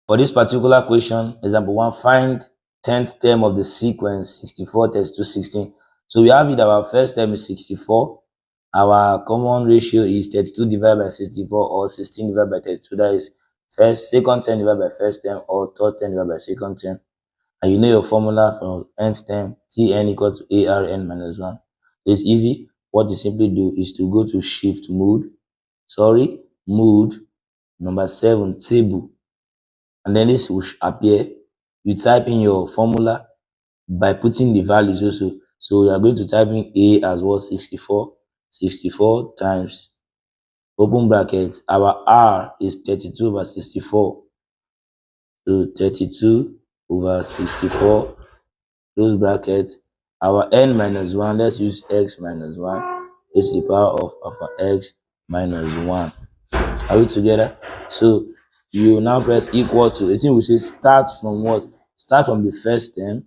For this particular question, example 1, find 10th term of the sequence 64, 32, 16. So we have it, our first term is 64. Our common ratio is 32 divided by 64 or 16 divided by 32. That is second term divided by first term or third term divided by second term. And you know your formula for nth term, Tn equal to Arn minus 1. It's easy. What you simply do is to go to shift mode, number 7, table. And then this will appear. You type in your formula by putting the values also. So you are going to type in A as well, 64. 64 times, open bracket, our R is 32 over 64. So 32 over 64, close bracket. Our n minus 1, let's use x minus 1, is the power of our x minus 1. Are we together? So you now press equal to. The thing we say start from what? Start from the first term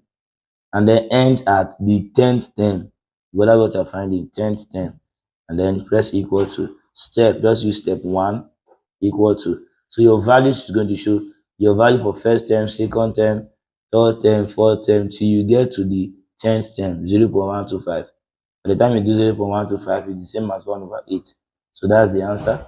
and then end at the 10th term. Whatever what you're finding, 10th term. And then press equal to. Step, just use step 1, equal to. So your values is going to show your value for first term, second term, third term, fourth term, till you get to the 10th term, 0.125. By the time you do 0.125, it's the same as 1/8. So that's the answer.